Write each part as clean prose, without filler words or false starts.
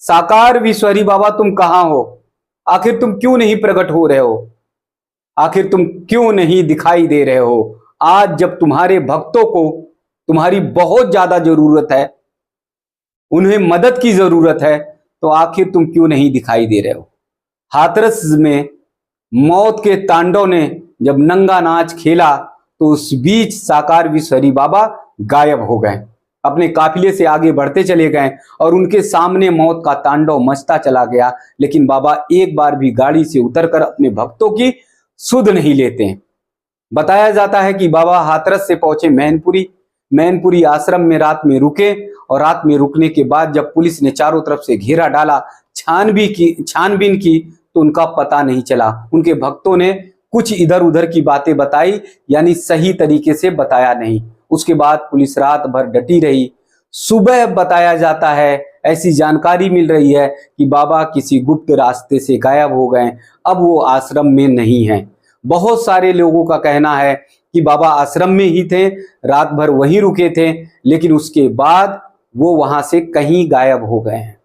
साकार विश्वहरी बाबा तुम कहाँ हो? आखिर तुम क्यों नहीं प्रकट हो रहे हो? आखिर तुम क्यों नहीं दिखाई दे रहे हो? आज जब तुम्हारे भक्तों को तुम्हारी बहुत ज्यादा जरूरत है, उन्हें मदद की जरूरत है, तो आखिर तुम क्यों नहीं दिखाई दे रहे हो? हाथरस में मौत के तांडव ने जब नंगा नाच खेला तो उस बीच साकार विश्वहरी बाबा गायब हो गए, अपने काफिले से आगे बढ़ते चले गए और उनके सामने मौत का तांडव मचता चला गया। लेकिन बाबा एक बार भी गाड़ी से उतरकर अपने भक्तों की सुध नहीं लेते। बताया जाता है कि बाबा हाथरस से पहुंचे मैनपुरी आश्रम में रात में रुके और रात में रुकने के बाद जब पुलिस ने चारों तरफ से घेरा डाला, छानबीन की तो उनका पता नहीं चला। उनके भक्तों ने कुछ इधर उधर की बातें बताई, यानी सही तरीके से बताया नहीं। उसके बाद पुलिस रात भर डटी रही। सुबह बताया जाता है, ऐसी जानकारी मिल रही है कि बाबा किसी गुप्त रास्ते से गायब हो गए, अब वो आश्रम में नहीं है। बहुत सारे लोगों का कहना है कि बाबा आश्रम में ही थे, रात भर वहीं रुके थे, लेकिन उसके बाद वो वहां से कहीं गायब हो गए हैं।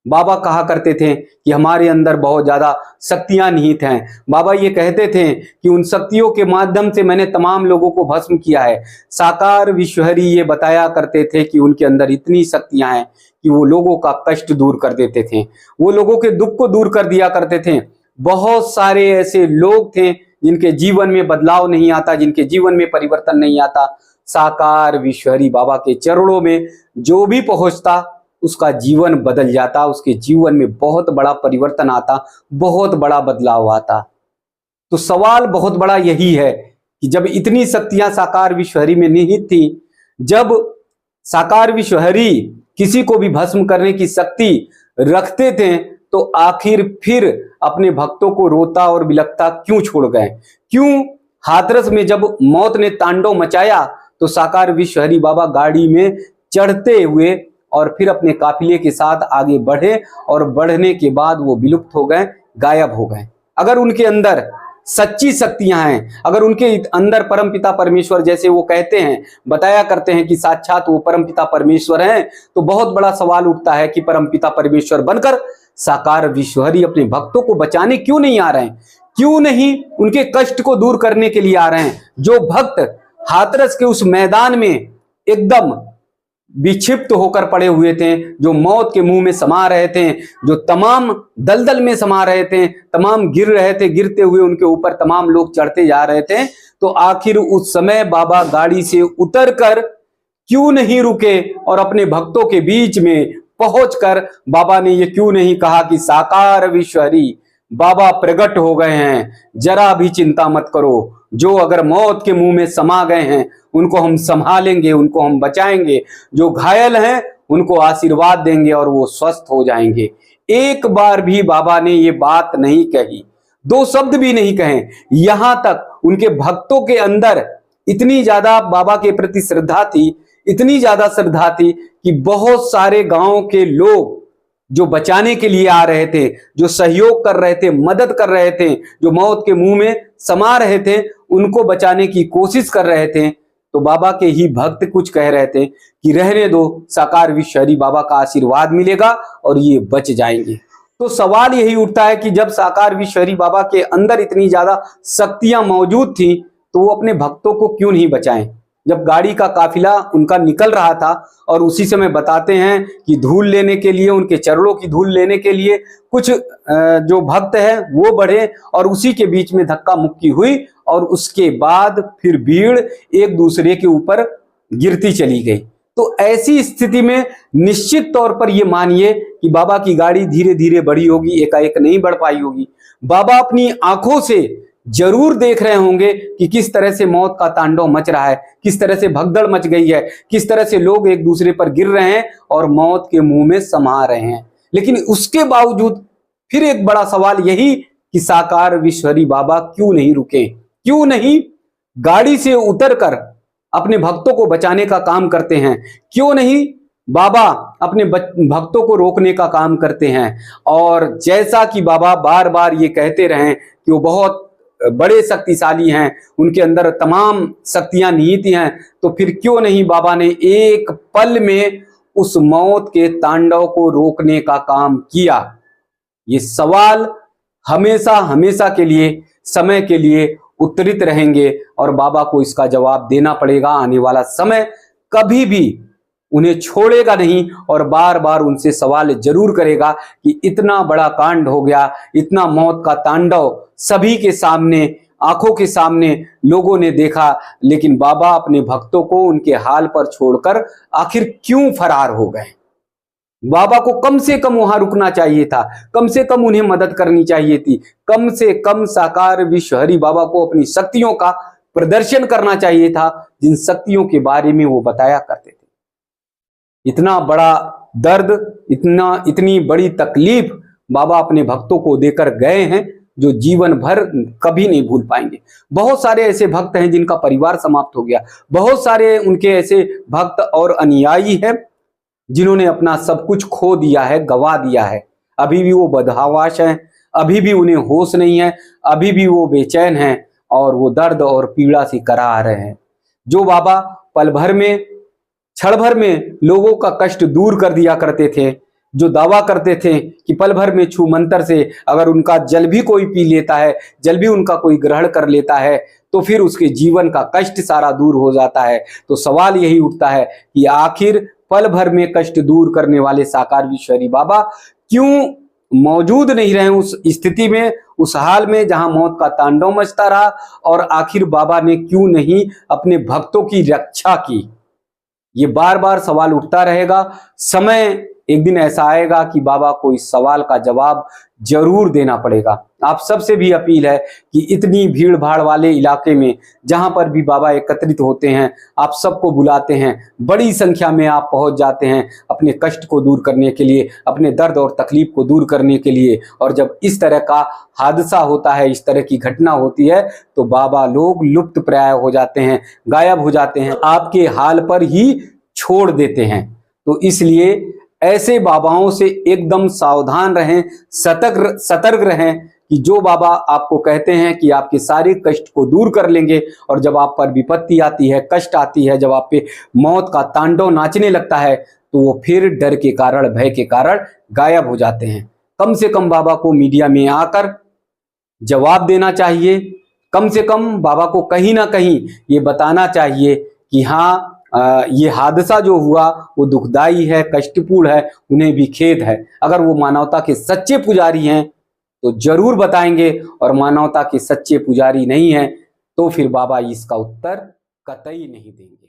बाबा कहा करते थे कि हमारे अंदर बहुत ज्यादा शक्तियां निहित हैं। बाबा ये कहते थे कि उन शक्तियों के माध्यम से मैंने तमाम लोगों को भस्म किया है। साकार विश्वहरी ये बताया करते थे कि उनके अंदर इतनी शक्तियां हैं कि वो लोगों का कष्ट दूर कर देते थे, वो लोगों के दुख को दूर कर दिया करते थे। बहुत सारे ऐसे लोग थे जिनके जीवन में बदलाव नहीं आता, जिनके जीवन में परिवर्तन नहीं आता। साकार विश्वहरी बाबा के चरणों में जो भी पहुंचता उसका जीवन बदल जाता, उसके जीवन में बहुत बड़ा परिवर्तन आता, बहुत बड़ा बदलाव आता। तो सवाल बहुत बड़ा यही है कि जब इतनी शक्तियां साकार विश्वहरी में निहित थी, जब साकार विश्वहरी किसी को भी भस्म करने की शक्ति रखते थे, तो आखिर फिर अपने भक्तों को रोता और बिलखता क्यों छोड़ गए? क्यों हाथरस में जब मौत ने तांडव मचाया तो साकार विश्वहरी बाबा गाड़ी में चढ़ते हुए और फिर अपने काफिले के साथ आगे बढ़े और बढ़ने के बाद वो विलुप्त हो गए, गायब हो गए? अगर उनके अंदर सच्ची शक्तियां हैं, अगर उनके अंदर परमपिता परमेश्वर, जैसे वो कहते हैं, बताया करते हैं कि साक्षात वो परमपिता परमेश्वर हैं, तो बहुत बड़ा सवाल उठता है कि परमपिता परमेश्वर बनकर साकार विश्वहरी अपने भक्तों को बचाने क्यों नहीं आ रहे हैं? क्यों नहीं उनके कष्ट को दूर करने के लिए आ रहे हैं? जो भक्त हाथरस के उस मैदान में एकदम विक्षिप्त होकर पड़े हुए थे, जो मौत के मुंह में समा रहे थे, जो तमाम दलदल में समा रहे थे, तमाम गिर रहे थे, गिरते हुए उनके ऊपर तमाम लोग चढ़ते जा रहे थे, तो आखिर उस समय बाबा गाड़ी से उतरकर क्यों नहीं रुके और अपने भक्तों के बीच में पहुंचकर बाबा ने ये क्यों नहीं कहा कि साकार विश्वहरी बाबा प्रकट हो गए हैं, जरा भी चिंता मत करो, जो अगर मौत के मुंह में समा गए हैं उनको हम संभालेंगे, उनको हम बचाएंगे, जो घायल हैं उनको आशीर्वाद देंगे और वो स्वस्थ हो जाएंगे। एक बार भी बाबा ने ये बात नहीं कही, दो शब्द भी नहीं कहे। यहां तक उनके भक्तों के अंदर इतनी ज्यादा बाबा के प्रति श्रद्धा थी, इतनी ज्यादा श्रद्धा थी कि बहुत सारे गांव के लोग जो बचाने के लिए आ रहे थे, जो सहयोग कर रहे थे, मदद कर रहे थे, जो मौत के मुंह में समा रहे थे, उनको बचाने की कोशिश कर रहे थे, तो बाबा के ही भक्त कुछ कह रहे थे कि रहने दो, साकार विश्वहरी बाबा का आशीर्वाद मिलेगा और ये बच जाएंगे। तो सवाल यही उठता है कि जब साकार विश्वहरी बाबा के अंदर इतनी ज्यादा शक्तियां मौजूद थी, तो वो अपने भक्तों को क्यों नहीं बचाएं? जब गाड़ी का काफिला उनका निकल रहा था और उसी समय बताते हैं कि धूल लेने के लिए, उनके चरणों की धूल लेने के लिए कुछ जो भक्त है वो बढ़े और उसी के बीच में धक्का मुक्की हुई और उसके बाद फिर भीड़ एक दूसरे के ऊपर गिरती चली गई। तो ऐसी स्थिति में निश्चित तौर पर ये मानिए कि बाबा की गाड़ी धीरे धीरे बढ़ी होगी, एकाएक नहीं बढ़ पाई होगी। बाबा अपनी आंखों से जरूर देख रहे होंगे कि किस तरह से मौत का तांडव मच रहा है, किस तरह से भगदड़ मच गई है, किस तरह से लोग एक दूसरे पर गिर रहे हैं और मौत के मुंह में समा रहे हैं। लेकिन उसके बावजूद फिर एक बड़ा सवाल यही कि साकार विश्वहरी बाबा क्यों नहीं रुके, क्यों नहीं गाड़ी से उतरकर अपने भक्तों को बचाने का काम करते हैं, क्यों नहीं बाबा अपने भक्तों को रोकने का काम करते हैं। और जैसा कि बाबा बार बार ये कहते रहे कि वो बहुत बड़े शक्तिशाली हैं, उनके अंदर तमाम शक्तियां निहित हैं, तो फिर क्यों नहीं बाबा ने एक पल में उस मौत के तांडव को रोकने का काम किया? ये सवाल हमेशा हमेशा के लिए, समय के लिए उत्तरित रहेंगे और बाबा को इसका जवाब देना पड़ेगा। आने वाला समय कभी भी उन्हें छोड़ेगा नहीं और बार बार उनसे सवाल जरूर करेगा कि इतना बड़ा कांड हो गया, इतना मौत का तांडव सभी के सामने, आंखों के सामने लोगों ने देखा, लेकिन बाबा अपने भक्तों को उनके हाल पर छोड़कर आखिर क्यों फरार हो गए? बाबा को कम से कम वहां रुकना चाहिए था, कम से कम उन्हें मदद करनी चाहिए थी, कम से कम साकार विश्वहरि बाबा को अपनी शक्तियों का प्रदर्शन करना चाहिए था, जिन शक्तियों के बारे में वो बताया करते थे। इतना बड़ा दर्द, इतनी बड़ी तकलीफ बाबा अपने भक्तों को देकर गए हैं जो जीवन भर कभी नहीं भूल पाएंगे। बहुत सारे ऐसे भक्त हैं जिनका परिवार समाप्त हो गया, बहुत सारे उनके ऐसे भक्त और अनुयायी हैं जिन्होंने अपना सब कुछ खो दिया है, गवा दिया है। अभी भी वो बदहवास हैं, अभी भी उन्हें होश नहीं है, अभी भी वो बेचैन हैं और वो दर्द और पीड़ा से करा रहे हैं। जो बाबा पल भर में, क्षण भर में लोगों का कष्ट दूर कर दिया करते थे, जो दावा करते थे कि पल भर में छू मंतर से अगर उनका जल भी कोई पी लेता है, जल भी उनका कोई ग्रहण कर लेता है तो फिर उसके जीवन का कष्ट सारा दूर हो जाता है। तो सवाल यही उठता है कि आखिर पल भर में कष्ट दूर करने वाले साकार विश्वहरि बाबा क्यों मौजूद नहीं रहे उस स्थिति में, उस हाल में जहां मौत का तांडव मचता रहा, और आखिर बाबा ने क्यों नहीं अपने भक्तों की रक्षा की? ये बार बार सवाल उठता रहेगा। समय एक दिन ऐसा आएगा कि बाबा को इस सवाल का जवाब जरूर देना पड़ेगा। आप सबसे भी अपील है कि इतनी भीड़ भाड़ वाले इलाके में जहां पर भी बाबा एकत्रित होते हैं, आप सबको बुलाते हैं, बड़ी संख्या में आप पहुंच जाते हैं अपने कष्ट को दूर करने के लिए, अपने दर्द और तकलीफ को दूर करने के लिए। और जब इस तरह का हादसा होता है, इस तरह की घटना होती है, तो बाबा लोग लुप्त प्राय हो जाते हैं, गायब हो जाते हैं, आपके हाल पर ही छोड़ देते हैं। तो इसलिए ऐसे बाबाओं से एकदम सावधान रहें, सतर्क रहें कि जो बाबा आपको कहते हैं कि आपके सारे कष्ट को दूर कर लेंगे, और जब आप पर विपत्ति आती है, कष्ट आती है, जब आप पे मौत का तांडव नाचने लगता है, तो वो फिर डर के कारण, भय के कारण गायब हो जाते हैं। कम से कम बाबा को मीडिया में आकर जवाब देना चाहिए, कम से कम बाबा को कहीं ना कहीं ये बताना चाहिए कि हाँ, ये हादसा जो हुआ वो दुखदाई है, कष्टपूर्ण है, उन्हें भी खेद है। अगर वो मानवता के सच्चे पुजारी हैं तो जरूर बताएंगे, और मानवता के सच्चे पुजारी नहीं हैं तो फिर बाबा इसका उत्तर कतई नहीं देंगे।